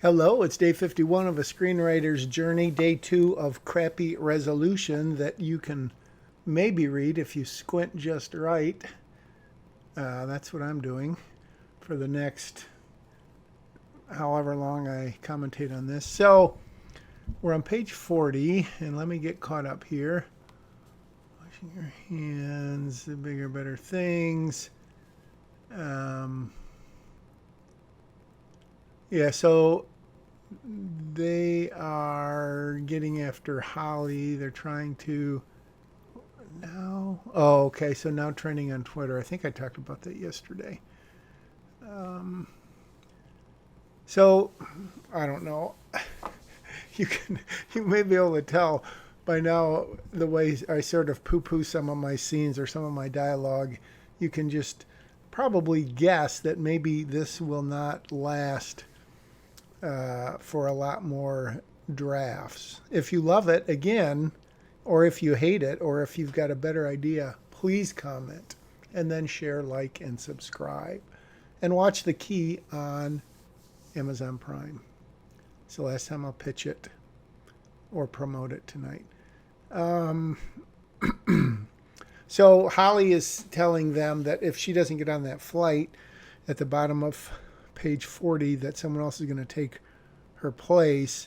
Hello, it's day 51 of a screenwriter's journey, day 2 of crappy resolution that you can maybe read if you squint just right. That's what I'm doing for the next however long I commentate on this. So we're on page 40, and let me get caught up here. Washing your hands, the bigger, better things. So they are getting after Holly. They're trying to now. Oh, okay. So now trending on Twitter. I think I talked about that yesterday. So I don't know. You may be able to tell by now the way I sort of poo-poo some of my scenes or some of my dialogue. You can just probably guess that maybe this will not last for a lot more drafts. If you love it, again, or if you hate it, or if you've got a better idea, please comment and then share, like, and subscribe. And watch The Key on Amazon Prime. It's the last time I'll pitch it or promote it tonight. So Holly is telling them that if she doesn't get on that flight at the bottom of page 40, that someone else is going to take her place.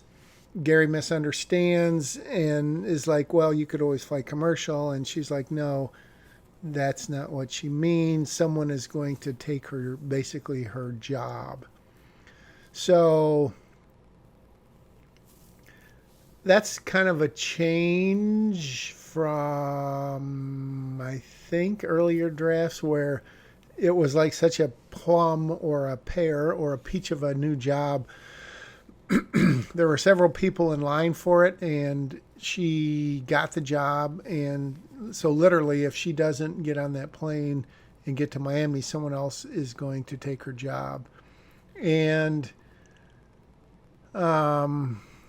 Gary misunderstands and is like, well, you could always fly commercial. And she's like, no, that's not what she means. Someone is going to take her, basically her job. So that's kind of a change from, I think, earlier drafts where it was like such a plum or a pear or a peach of a new job. There were several people in line for it, and she got the job. And so literally, if she doesn't get on that plane and get to Miami, someone else is going to take her job. And I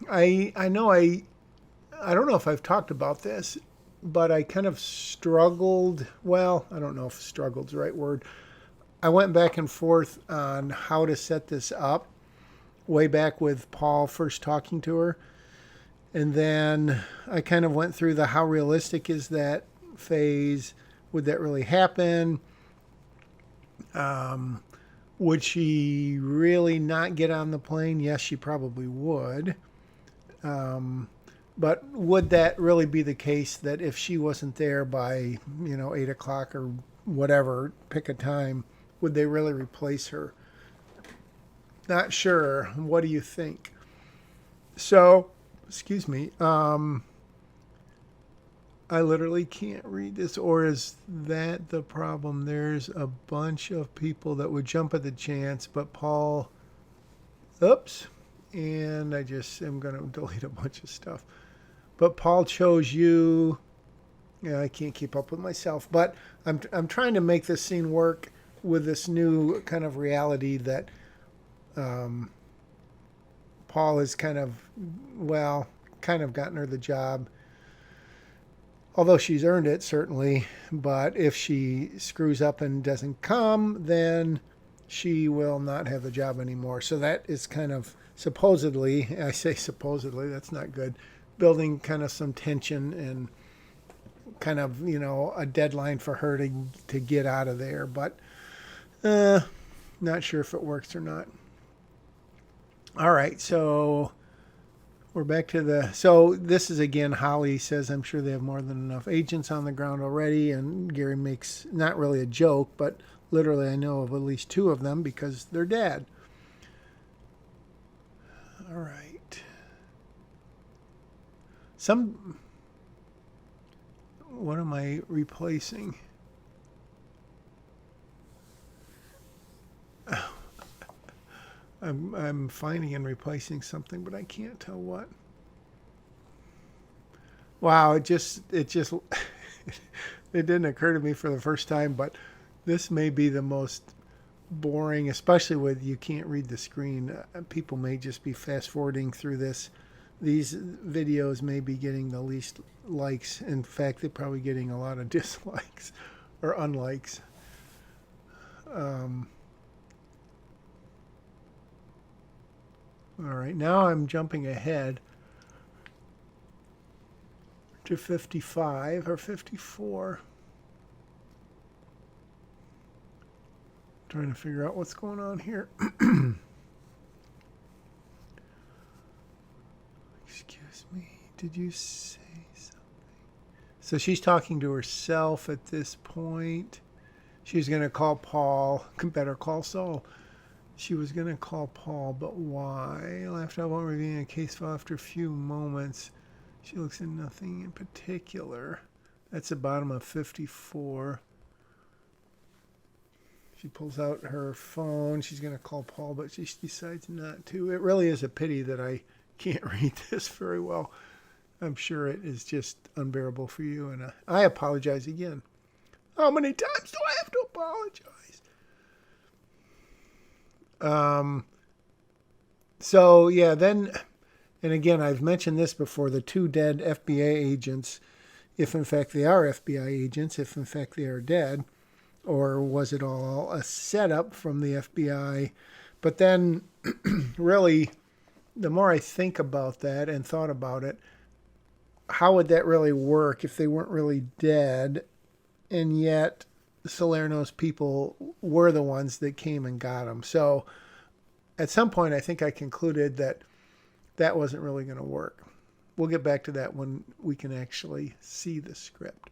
know I don't know if I've talked about this, but I kind of struggled. Well, I don't know if struggled's the right word. I went back and forth on how to set this up way back with Paul first talking to her. And then I kind of went through the how realistic is that phase. Would that really happen? Would she really not get on the plane? Yes, she probably would. But would that really be the case that if she wasn't there by, 8 o'clock or whatever, pick a time, would they really replace her? Not sure. What do you think? So, excuse me. I literally can't read this, or is that the problem? There's a bunch of people that would jump at the chance, but Paul, oops, and I just am going to delete a bunch of stuff. But Paul chose you. Yeah, I can't keep up with myself, but I'm trying to make this scene work with this new kind of reality that Paul has kind of gotten her the job. Although she's earned it, certainly. But if she screws up and doesn't come, then she will not have the job anymore. So that is kind of supposedly, I say supposedly, that's not good, building kind of some tension and kind of, a deadline for her to get out of there. But not sure if it works or not. All right, so we're back to so this is again, Holly says, I'm sure they have more than enough agents on the ground already. And Gary makes not really a joke, but literally I know of at least 2 of them because they're dad. All right. What am I replacing? I'm finding and replacing something, but I can't tell what. Wow, it it didn't occur to me for the first time, but this may be the most boring, especially with you can't read the screen. People may just be fast forwarding through this. These videos may be getting the least likes. In fact, they're probably getting a lot of dislikes or unlikes. All right, now I'm jumping ahead to 55 or 54. Trying to figure out what's going on here. Excuse me, did you say something? So she's talking to herself at this point. She's going to call Paul. Better call Saul. She was going to call Paul, but why? After I won't reveal a case file after a few moments. She looks at nothing in particular. That's the bottom of 54. She pulls out her phone. She's going to call Paul, but she decides not to. It really is a pity that I can't read this very well. I'm sure it is just unbearable for you, and I apologize again. How many times do I have to apologize? So, yeah, then, and again, I've mentioned this before, the two dead FBI agents, if in fact they are FBI agents, if in fact they are dead, or was it all a setup from the FBI? But then, really, the more I think about that and thought about it, how would that really work if they weren't really dead, and yet Salerno's people were the ones that came and got him? So at some point, I think I concluded that that wasn't really going to work. We'll get back to that when we can actually see the script.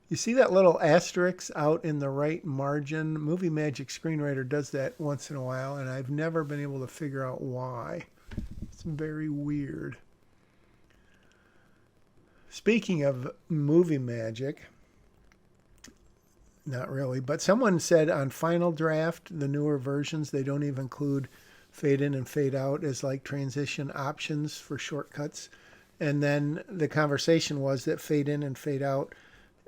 You see that little asterisk out in the right margin? Movie Magic Screenwriter does that once in a while, and I've never been able to figure out why. It's very weird. Speaking of movie magic, not really, but someone said on Final Draft, the newer versions, they don't even include fade in and fade out as like transition options for shortcuts. And then the conversation was that fade in and fade out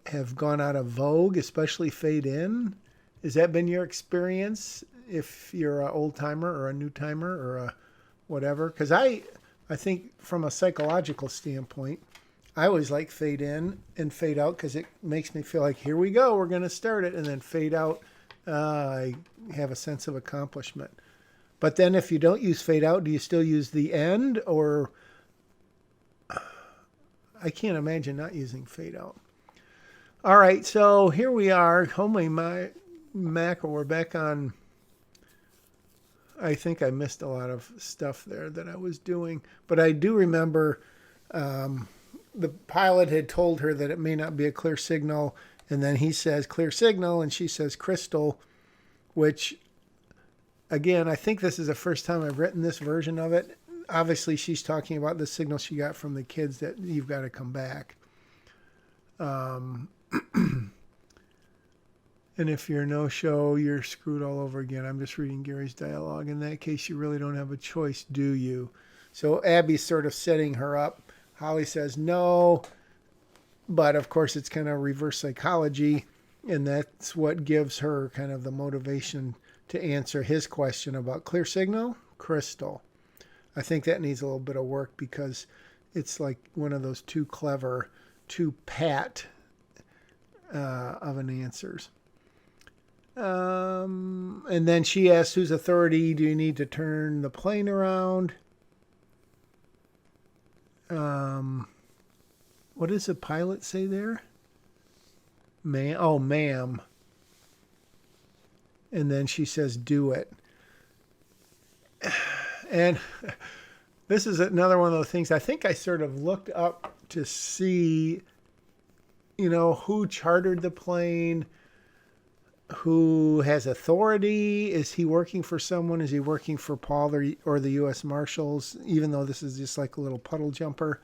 have gone out of vogue, especially fade in. Has that been your experience if you're an old timer or a new timer or a whatever? Because I think from a psychological standpoint, I always like fade in and fade out because it makes me feel like, here we go, we're going to start it. And then fade out, I have a sense of accomplishment. But then if you don't use fade out, do you still use the end? Or I can't imagine not using fade out. All right, so here we are. Holy mackerel, we're back on. I think I missed a lot of stuff there that I was doing. But I do remember the pilot had told her that it may not be a clear signal. And then he says clear signal, and she says crystal, which, again, I think this is the first time I've written this version of it. Obviously, she's talking about the signal she got from the kids that you've got to come back. And if you're no-show, you're screwed all over again. I'm just reading Gary's dialogue. In that case, you really don't have a choice, do you? So Abby's sort of setting her up. Holly says no, but of course it's kind of reverse psychology, and that's what gives her kind of the motivation to answer his question about clear signal, crystal. I think that needs a little bit of work because it's like one of those too clever, too pat of an answers. And then she asks, whose authority do you need to turn the plane around? What does the pilot say there? Ma'am. And then she says, do it. And this is another one of those things I think I sort of looked up to see, who chartered the plane, who has authority. Is he working for someone? Is he working for Paul or the U.S. Marshals, even though this is just like a little puddle jumper?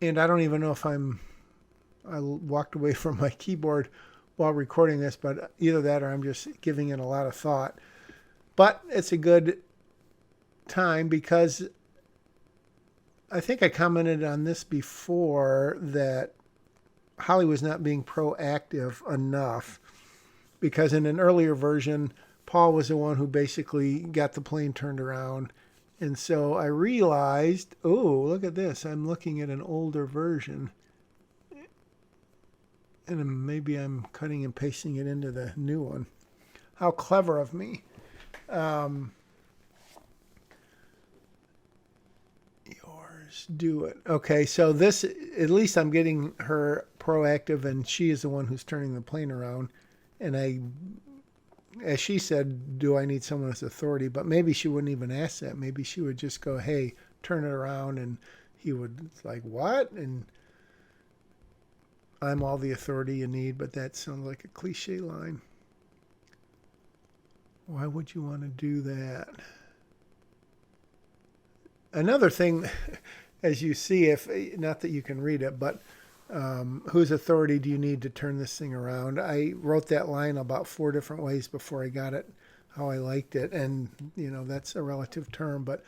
And I don't even know if I walked away from my keyboard while recording this, but either that or I'm just giving it a lot of thought. But it's a good time because I think I commented on this before that Holly was not being proactive enough because in an earlier version, Paul was the one who basically got the plane turned around. And so I realized, look at this. I'm looking at an older version. And maybe I'm cutting and pasting it into the new one. How clever of me. Um, yours, do it. Okay, so this, at least I'm getting her proactive, and she is the one who's turning the plane around. And as she said, do I need someone with authority? But maybe she wouldn't even ask that. Maybe she would just go, hey, turn it around. And he would, like, what? And I'm all the authority you need. But that sounds like a cliche line. Why would you want to do that? Another thing, as you see, if not that you can read it, but whose authority do you need to turn this thing around? I wrote that line about 4 different ways before I got it, how I liked it. And, that's a relative term. But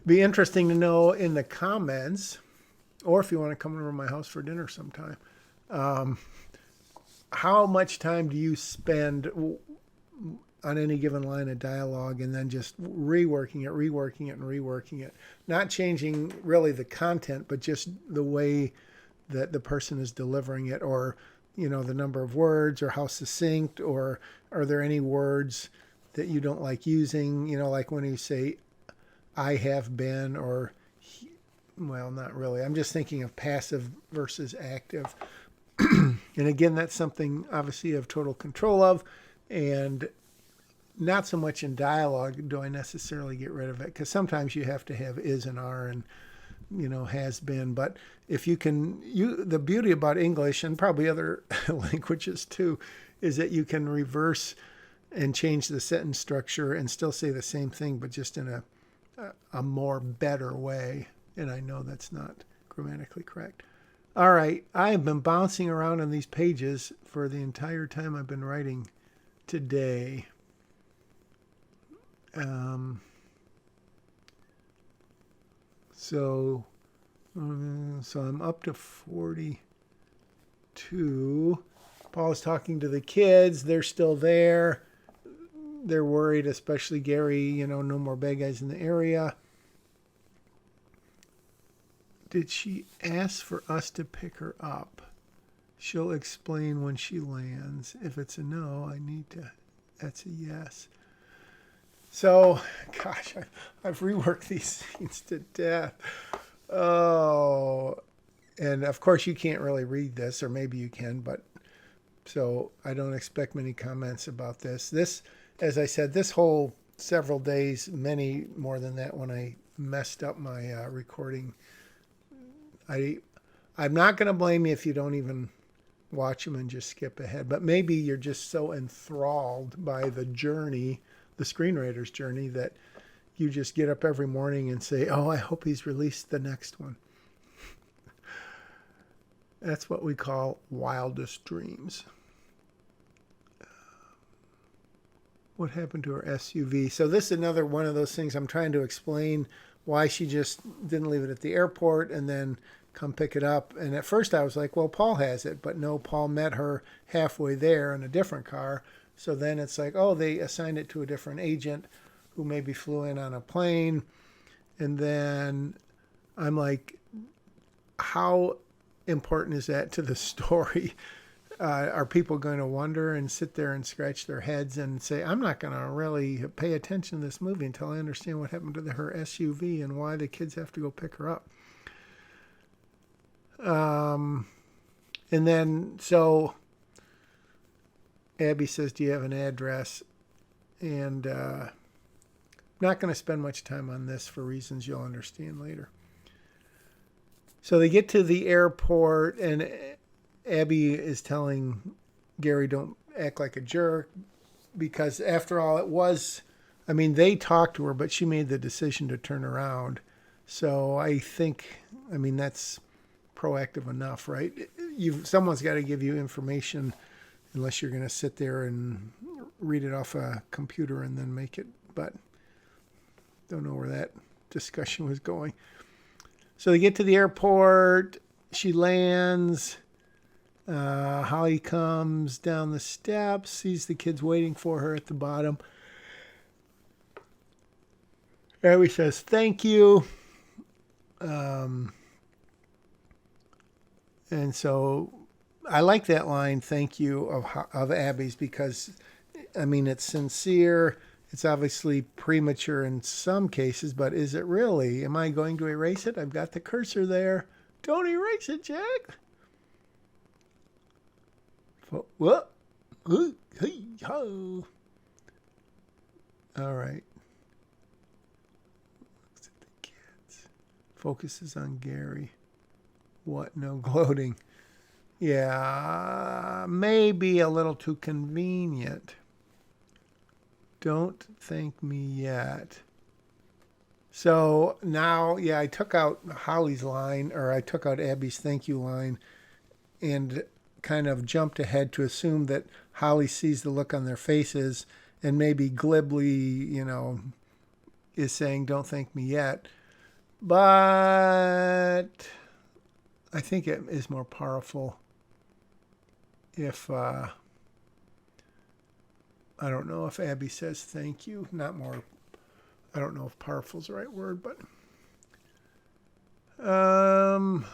be interesting to know in the comments, or if you want to come over to my house for dinner sometime, how much time do you spend on any given line of dialogue and then just reworking it. Not changing really the content, but just the way that the person is delivering it, or, the number of words, or how succinct, or are there any words that you don't like using, like when you say, I have been, or, well, not really. I'm just thinking of passive versus active. And again, that's something obviously you have total control of, and not so much in dialogue do I necessarily get rid of it, because sometimes you have to have is and are and, has been. But if you can, the beauty about English and probably other languages too, is that you can reverse and change the sentence structure and still say the same thing, but just in a more better way. And I know that's not grammatically correct. All right, I have been bouncing around on these pages for the entire time I've been writing today. So I'm up to 42. Paul's talking to the kids. They're still there. They're worried, especially Gary, no more bad guys in the area. Did she ask for us to pick her up? She'll explain when she lands. If it's a no, that's a yes. So, gosh, I've reworked these scenes to death. Oh, and of course you can't really read this, or maybe you can, but so I don't expect many comments about this. This, as I said, this whole several days, many more than that when I messed up my recording. I'm not going to blame you if you don't even watch them and just skip ahead, but maybe you're just so enthralled by the journey, the screenwriter's journey, that you just get up every morning and say, oh, I hope he's released the next one. That's what we call wildest dreams. What happened to her SUV? So this is another one of those things I'm trying to explain why she just didn't leave it at the airport and then come pick it up. And at first I was like, well, Paul has it. But no, Paul met her halfway there in a different car. So then it's like, oh, they assigned it to a different agent who maybe flew in on a plane. And then I'm like, how important is that to the story? Are people going to wonder and sit there and scratch their heads and say, I'm not going to really pay attention to this movie until I understand what happened to her SUV and why the kids have to go pick her up? And then, so Abby says, do you have an address? And not going to spend much time on this for reasons you'll understand later. So they get to the airport, and Abby is telling Gary, don't act like a jerk, because after all, it was, I mean, they talked to her, but she made the decision to turn around. So I think, I mean, that's proactive enough, right? Someone's got to give you information, unless you're going to sit there and read it off a computer and then make it. But don't know where that discussion was going. So they get to the airport. She lands. Holly comes down the steps, sees the kids waiting for her at the bottom. Abby says, thank you. And so I like that line, thank you, of Abby's, because I mean, it's sincere. It's obviously premature in some cases, but is it really? Am I going to erase it? I've got the cursor there. Don't erase it, Jack. What? Hey, ho. All right. Looks at the kids. Focuses on Gary. What? No gloating. Yeah, maybe a little too convenient. Don't thank me yet. So now, yeah, I took out Holly's line, or I took out Abby's thank you line, and kind of jumped ahead to assume that Holly sees the look on their faces and maybe glibly, is saying, don't thank me yet. But I think it is more powerful if, I don't know if Abby says thank you. Not more, I don't know if powerful is the right word, but the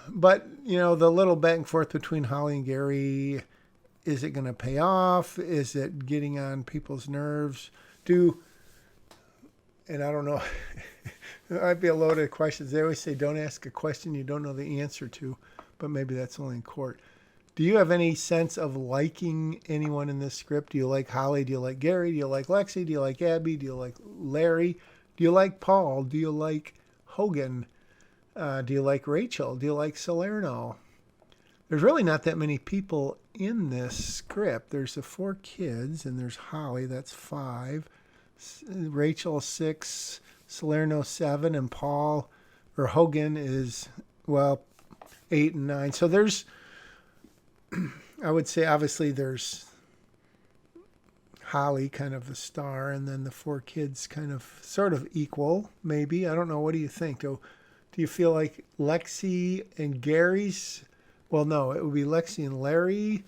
little back and forth between Holly and Gary, is it going to pay off? Is it getting on people's nerves? And I don't know, it might be a load of questions. They always say, don't ask a question you don't know the answer to, but maybe that's only in court. Do you have any sense of liking anyone in this script? Do you like Holly? Do you like Gary? Do you like Lexi? Do you like Abby? Do you like Larry? Do you like Paul? Do you like Hogan? Do you like Rachel? Do you like Salerno? There's really not that many people in this script. There's the 4 kids, and there's Holly. That's 5. Rachel 6. Salerno 7, and Paul or Hogan is 8 and 9. So there's, I would say, obviously there's Holly, kind of the star, and then the 4 kids kind of sort of equal, maybe. I don't know. What do you think? Do you feel like Lexi and Gary's, well, no, it would be Lexi and Larry,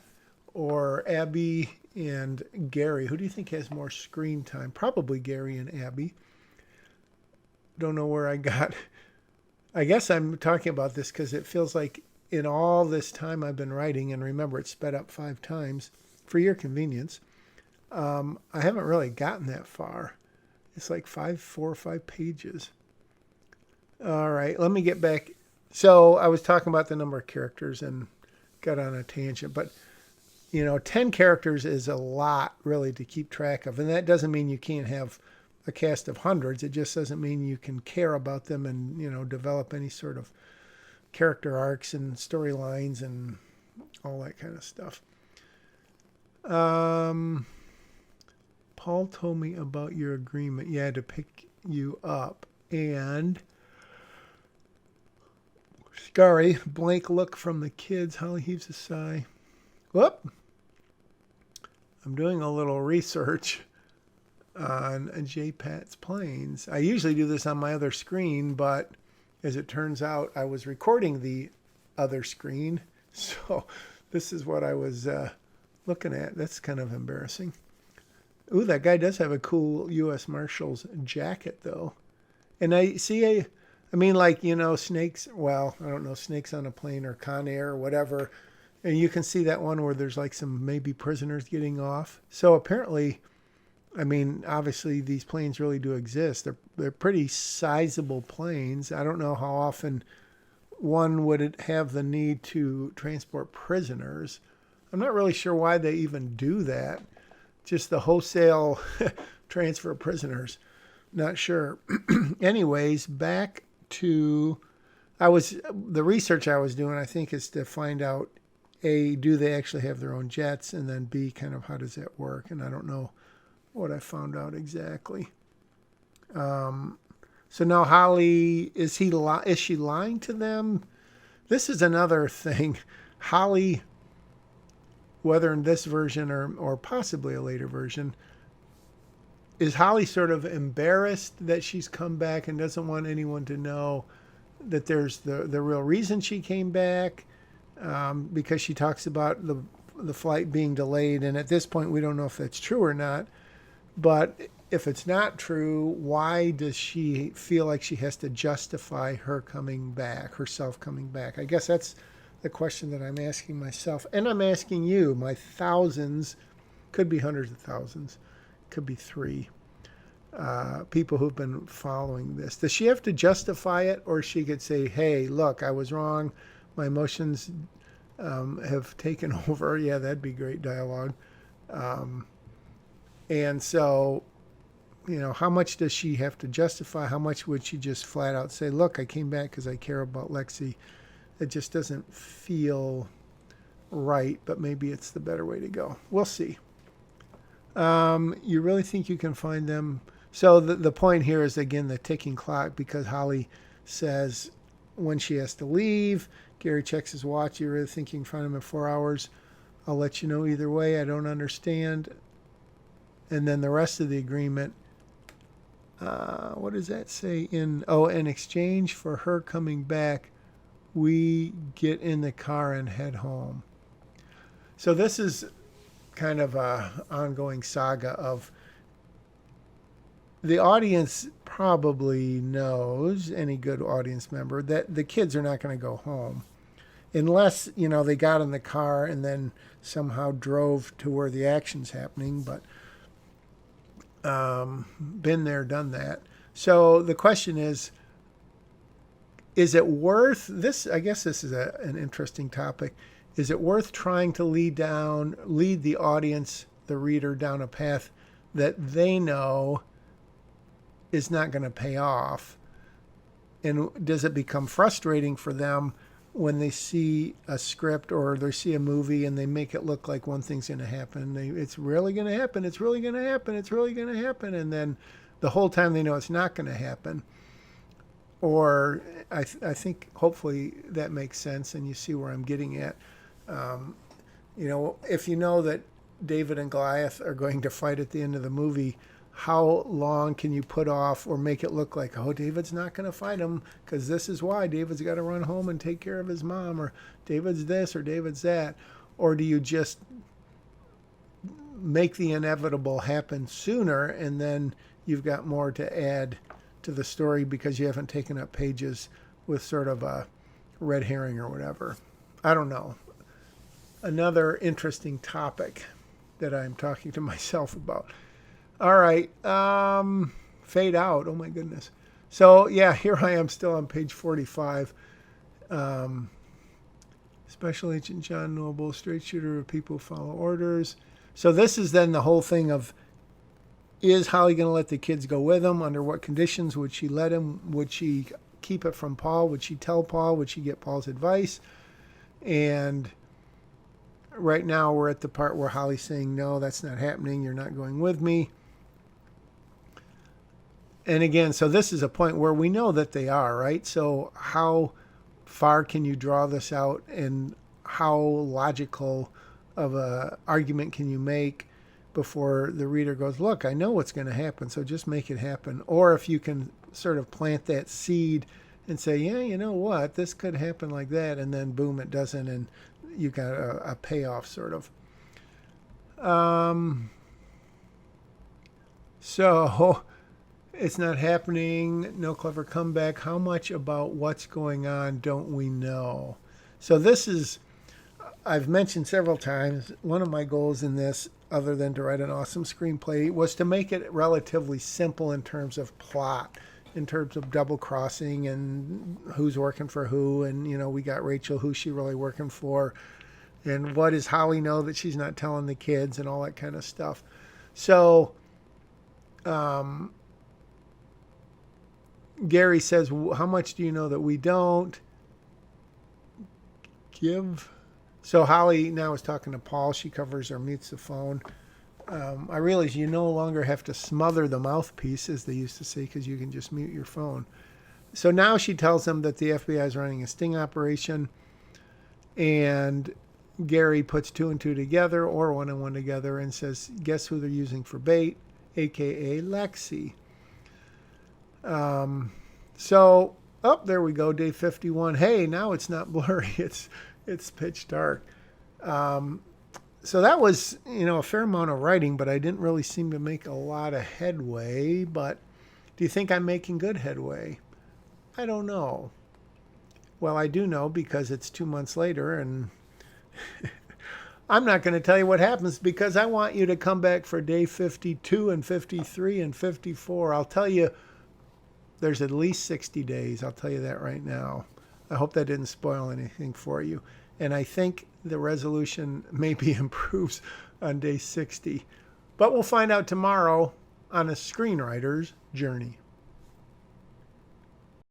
or Abby and Gary? Who do you think has more screen time? Probably Gary and Abby. Don't know where I guess I'm talking about this because it feels like in all this time I've been writing, and remember it's sped up 5 times for your convenience, I haven't really gotten that far. It's like 4 or 5 pages. All right, let me get back. So I was talking about the number of characters and got on a tangent, but 10 characters is a lot really to keep track of. And that doesn't mean you can't have a cast of hundreds. It just doesn't mean you can care about them and, develop any sort of character arcs and storylines and all that kind of stuff. Paul told me about your agreement. Yeah, to pick you up. And Scary, blank look from the kids. Holly heaves a sigh. Whoop. I'm doing a little research on J-Pat's planes. I usually do this on my other screen, but as it turns out, I was recording the other screen. So this is what I was looking at. That's kind of embarrassing. Ooh, that guy does have a cool U.S. Marshal's jacket, though. And I see snakes. Well, I don't know, snakes on a plane or Con Air or whatever. And you can see that one where there's like some maybe prisoners getting off. So apparently, obviously these planes really do exist. They're pretty sizable planes. I don't know how often one would have the need to transport prisoners. I'm not really sure why they even do that. Just the wholesale transfer of prisoners. Not sure. Anyways, back to the research I was doing, I think, is to find out, A, do they actually have their own jets? And then B, kind of how does that work? And I don't know what I found out exactly. So now Holly, is she lying to them? This is another thing. Holly, whether in this version or possibly a later version, is Holly sort of embarrassed that she's come back and doesn't want anyone to know that there's the real reason she came back? Because she talks about the flight being delayed, and at this point we don't know if that's true or not. But if it's not true, why does she feel like she has to justify herself coming back? I guess that's the question that I'm asking myself, and I'm asking you, my thousands, could be hundreds of thousands, could be 3 people who've been following this. Does she have to justify it, or she could say, hey, look, I was wrong. My emotions have taken over. Yeah, that'd be great dialogue. And so, how much does she have to justify? How much would she just flat out say, look, I came back because I care about Lexi? It just doesn't feel right, but maybe it's the better way to go. We'll see. You really think you can find them? So the point here is, again, the ticking clock, because Holly says when she has to leave, Gary checks his watch. You really think you can find him in 4 hours? I'll let you know either way. I don't understand. And then the rest of the agreement, what does that say? In exchange for her coming back, we get in the car and head home. So this is kind of a ongoing saga of, the audience probably knows, any good audience member, that the kids are not going to go home unless, they got in the car and then somehow drove to where the action's happening. But been there, done that. So the question is it worth this? I guess this is an interesting topic. Is it worth trying to lead the audience, the reader, down a path that they know is not going to pay off? And does it become frustrating for them when they see a script or they see a movie and they make it look like one thing's going to happen? It's really going to happen. It's really going to happen. It's really going to happen. And then the whole time they know it's not going to happen. Or I think hopefully that makes sense and you see where I'm getting at. If you know that David and Goliath are going to fight at the end of the movie, how long can you put off or make it look like, oh, David's not going to fight him because this is why. David's got to run home and take care of his mom, or David's this or David's that? Or do you just make the inevitable happen sooner and then you've got more to add to the story because you haven't taken up pages with sort of a red herring or whatever? I don't know. Another interesting topic that I'm talking to myself about. All right. Fade out. Oh, my goodness. So, yeah, here I am still on page 45. Special Agent John Noble, straight shooter of people who follow orders. So this is then the whole thing of, is Holly going to let the kids go with him? Under what conditions would she let him? Would she keep it from Paul? Would she tell Paul? Would she get Paul's advice? And right now we're at the part where Holly's saying, no, that's not happening. You're not going with me. And again, so this is a point where we know that they are, right? So how far can you draw this out, and how logical of a argument can you make before the reader goes, look, I know what's going to happen, so just make it happen? Or if you can sort of plant that seed and say, yeah, you know what, this could happen like that, and then boom, it doesn't, and you got a payoff sort of. So it's not happening, no clever comeback. How much about what's going on don't we know? So this is, I've mentioned several times, one of my goals in this, other than to write an awesome screenplay, was to make it relatively simple in terms of plot, in terms of double crossing and who's working for who. And, we got Rachel, who's she really working for? And what does Holly know that she's not telling the kids, and all that kind of stuff. So, Gary says, how much do you know that we don't? Give. So Holly now is talking to Paul. She covers or mutes the phone. I realize you no longer have to smother the mouthpiece, as they used to say, because you can just mute your phone. So now she tells him that the FBI is running a sting operation, and Gary puts 2 and 2 together, or 1 and 1 together, and says, guess who they're using for bait, a.k.a. Lexi. So, there we go, day 51. Hey, now it's not blurry. It's pitch dark. So that was, a fair amount of writing, but I didn't really seem to make a lot of headway. But do you think I'm making good headway? I don't know. Well, I do know, because it's 2 months later, and I'm not going to tell you what happens because I want you to come back for day 52 and 53 and 54. I'll tell you, there's at least 60 days. I'll tell you that right now. I hope that didn't spoil anything for you. And I think the resolution maybe improves on day 60. But we'll find out tomorrow on a screenwriter's journey.